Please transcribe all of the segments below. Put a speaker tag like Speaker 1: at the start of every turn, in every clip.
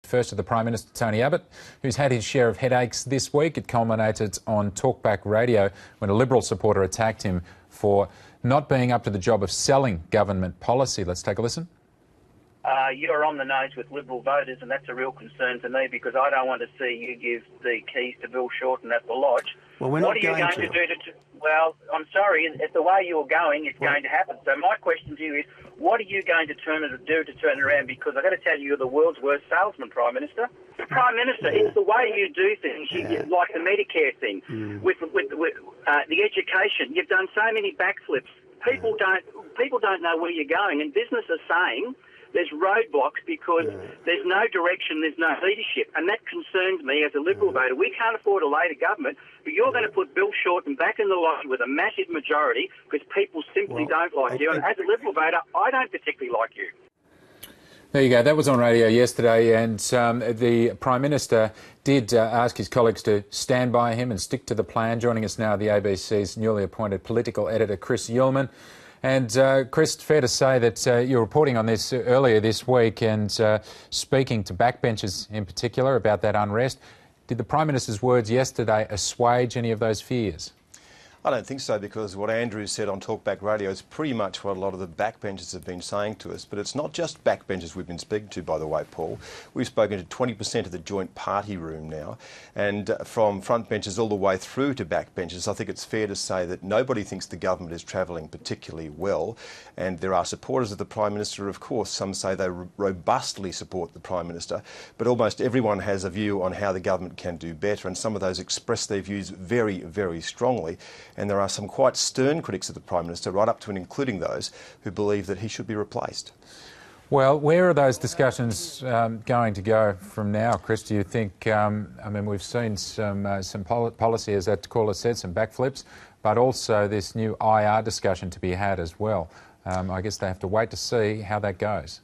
Speaker 1: First to the Prime Minister, Tony Abbott, who's had his share of headaches this week. It culminated on Talkback Radio when a Liberal supporter attacked him for not being up to the job of selling government policy. Let's take a listen.
Speaker 2: You're on the nose with Liberal voters, and that's a real concern to me because I don't want to see you give the keys to Bill Shorten at the Lodge.
Speaker 3: Well, we're
Speaker 2: what
Speaker 3: not
Speaker 2: are you
Speaker 3: going
Speaker 2: going to do to... Well, I'm sorry, if the way you're going, it's going to happen. So my question to you is, what are you going to do to turn it around? Because I've got to tell you, you're the world's worst salesman, Prime Minister. Prime Minister, it's the way you do things, like the Medicare thing, with the education. You've done so many backflips. People don't know where you're going, and business are saying there's roadblocks because there's no direction, there's no leadership, and that concerns me as a Liberal voter. We can't afford a Labor government, but you're going to put Bill Shorten back in the Lodge with a massive majority because people simply don't like you. And as a Liberal voter, I don't particularly like you.
Speaker 1: There you go. That was on radio yesterday, and the Prime Minister did ask his colleagues to stand by him and stick to the plan. Joining us now, the ABC's newly appointed political editor, Chris Uhlmann. And Chris, fair to say that you're reporting on this earlier this week and speaking to backbenchers in particular about that unrest. Did the Prime Minister's words yesterday assuage any of those fears?
Speaker 3: I don't think so, because what Andrew said on Talkback Radio is pretty much what a lot of the backbenchers have been saying to us. But it's not just backbenchers we've been speaking to, by the way, Paul. We've spoken to 20% of the joint party room now, and from frontbenchers all the way through to backbenchers, I think it's fair to say that nobody thinks the government is travelling particularly well. And there are supporters of the Prime Minister, of course. Some say they robustly support the Prime Minister, but almost everyone has a view on how the government can do better, and some of those express their views very, very strongly. And there are some quite stern critics of the Prime Minister, right up to and including those who believe that he should be replaced.
Speaker 1: Well, where are those discussions going to go from now, Chris? Do you think, I mean, we've seen some policy, as that caller said, some backflips, but also this new IR discussion to be had as well. I guess they have to wait to see how that goes.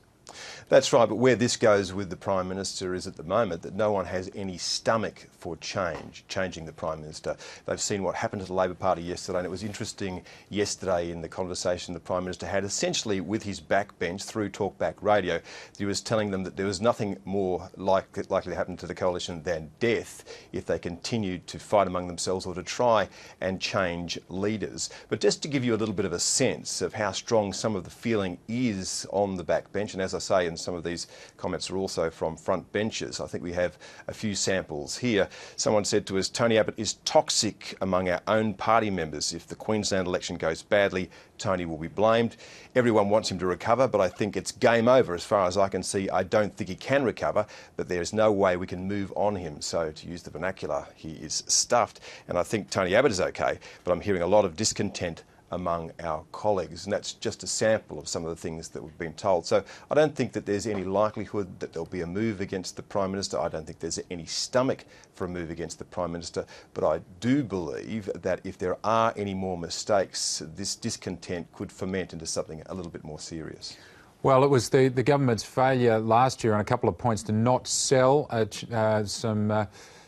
Speaker 3: That's right, but where this goes with the Prime Minister is at the moment that no one has any stomach for changing the Prime Minister. They've seen what happened to the Labor Party yesterday, and it was interesting yesterday in the conversation the Prime Minister had essentially with his backbench through Talkback Radio. He was telling them that there was nothing more likely to happen to the coalition than death if they continued to fight among themselves or to try and change leaders. But just to give you a little bit of a sense of how strong some of the feeling is on the backbench, and as I say, and some of these comments are also from front benches, I think we have a few samples here. Someone said to us, Tony Abbott is toxic among our own party members. If the Queensland election goes badly, Tony will be blamed. Everyone wants him to recover, but I think it's game over as far as I can see. I don't think he can recover, but there is no way we can move on him. So to use the vernacular, he is stuffed. And I think Tony Abbott is okay, but I'm hearing a lot of discontent among our colleagues, and that's just a sample of some of the things that we've been told. So I don't think that there's any likelihood that there'll be a move against the Prime Minister. I don't think there's any stomach for a move against the Prime Minister, but I do believe that if there are any more mistakes, this discontent could ferment into something a little bit more serious.
Speaker 1: Well, it was the government's failure last year on a couple of points to not sell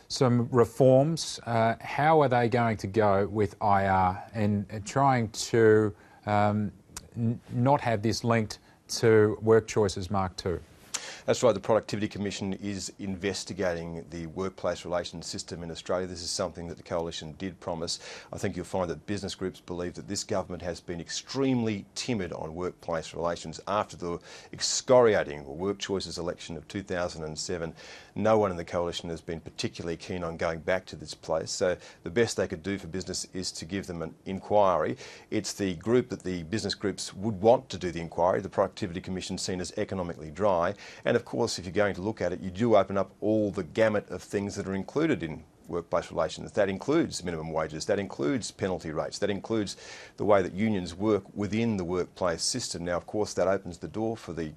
Speaker 1: some reforms. How are they going to go with IR and trying to not have this linked to work choices Mark II?
Speaker 3: That's right, the Productivity Commission is investigating the workplace relations system in Australia. This is something that the Coalition did promise. I think you'll find that business groups believe that this government has been extremely timid on workplace relations. After the excoriating work choices election of 2007, no one in the Coalition has been particularly keen on going back to this place. So the best they could do for business is to give them an inquiry. It's the group that the business groups would want to do the inquiry, the Productivity Commission, seen as economically dry. And of course, if you're going to look at it, you do open up all the gamut of things that are included in workplace relations. That includes minimum wages, that includes penalty rates, that includes the way that unions work within the workplace system. Now, of course, that opens the door for the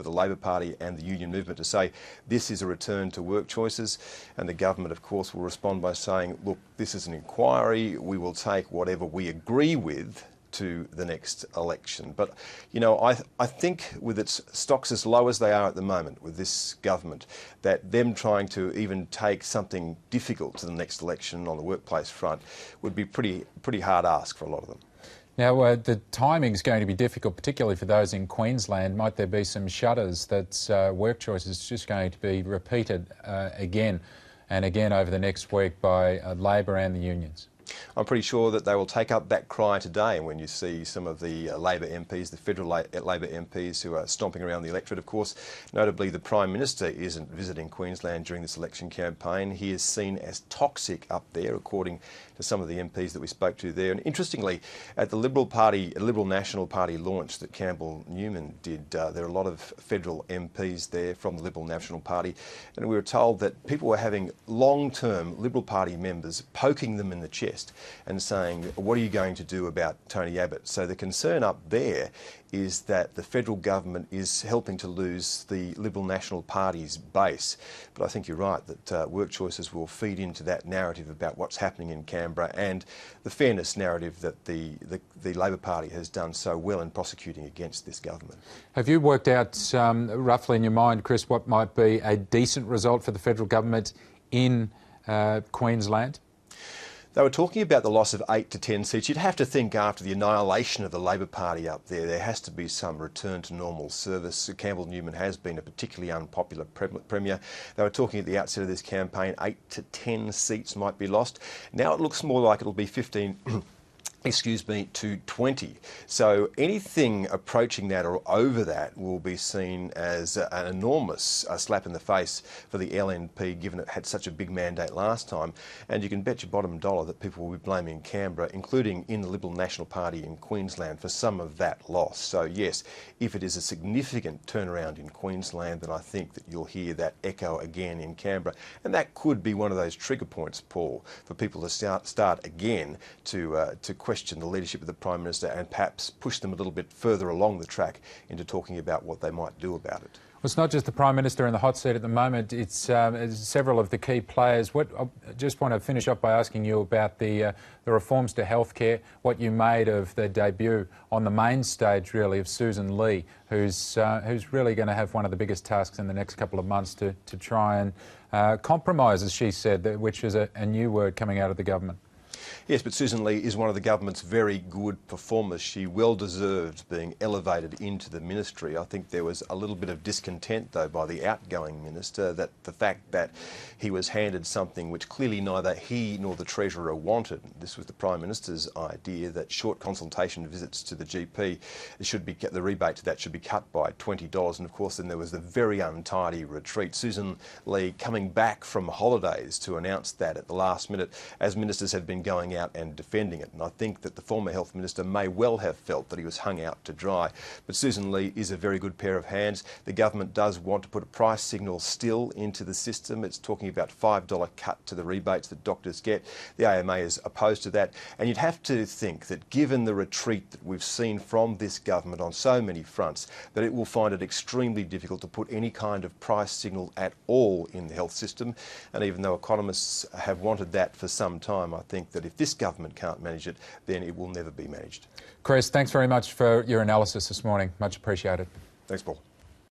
Speaker 3: Labor Party and the union movement to say this is a return to work choices, and the government, of course, will respond by saying, look, this is an inquiry, we will take whatever we agree with to the next election. But, you know, I think with its stocks as low as they are at the moment with this government, that them trying to even take something difficult to the next election on the workplace front would be pretty hard ask for a lot of them.
Speaker 1: Now, the timing's going to be difficult, particularly for those in Queensland. Might there be some shutters that work choice is just going to be repeated again and again over the next week by Labor and the unions?
Speaker 3: I'm pretty sure that they will take up that cry today when you see some of the Labor MPs, the federal Labor MPs who are stomping around the electorate. Of course, notably the Prime Minister isn't visiting Queensland during this election campaign. He is seen as toxic up there, according to some of the MPs that we spoke to there. And interestingly, at the Liberal National Party launch that Campbell Newman did, there are a lot of federal MPs there from the Liberal National Party, and we were told that people were having long-term Liberal Party members poking them in the chest and saying, what are you going to do about Tony Abbott? So the concern up there is that the federal government is helping to lose the Liberal National Party's base. But I think you're right that work choices will feed into that narrative about what's happening in Canberra and the fairness narrative that the Labor Party has done so well in prosecuting against this government.
Speaker 1: Have you worked out roughly in your mind, Chris, what might be a decent result for the federal government in Queensland?
Speaker 3: They were talking about the loss of 8 to 10 seats. You'd have to think after the annihilation of the Labor Party up there has to be some return to normal service. Campbell Newman has been a particularly unpopular Premier. They were talking at the outset of this campaign 8 to 10 seats might be lost. Now it looks more like it'll be 15... to 20. So anything approaching that or over that will be seen as an enormous slap in the face for the LNP, given it had such a big mandate last time. And you can bet your bottom dollar that people will be blaming Canberra, including in the Liberal National Party in Queensland, for some of that loss. So yes, if it is a significant turnaround in Queensland, then I think that you'll hear that echo again in Canberra. And that could be one of those trigger points, Paul, for people to start again to question the leadership of the Prime Minister and perhaps push them a little bit further along the track into talking about what they might do about it.
Speaker 1: Well, it's not just the Prime Minister in the hot seat at the moment, it's several of the key players. I just want to finish up by asking you about the reforms to healthcare, what you made of the debut on the main stage, really, of Susan Lee, who's really going to have one of the biggest tasks in the next couple of months to try and compromise, as she said, which is a new word coming out of the government.
Speaker 3: Yes, but Susan Lee is one of the government's very good performers. She well deserved being elevated into the ministry. I think there was a little bit of discontent, though, by the outgoing minister, that the fact that he was handed something which clearly neither he nor the Treasurer wanted. This was the Prime Minister's idea that short consultation visits to the GP should be, the rebate to that should be cut by $20. And of course, then there was the very untidy retreat. Susan Lee coming back from holidays to announce that at the last minute, as ministers had been going out and defending it. And I think that the former Health Minister may well have felt that he was hung out to dry. But Susan Lee is a very good pair of hands. The government does want to put a price signal still into the system. It's talking about $5 cut to the rebates that doctors get. The AMA is opposed to that. And you'd have to think that given the retreat that we've seen from this government on so many fronts, that it will find it extremely difficult to put any kind of price signal at all in the health system. And even though economists have wanted that for some time, I think that if this government can't manage it, then it will never be managed.
Speaker 1: Chris, thanks very much for your analysis this morning. Much appreciated.
Speaker 3: Thanks, Paul.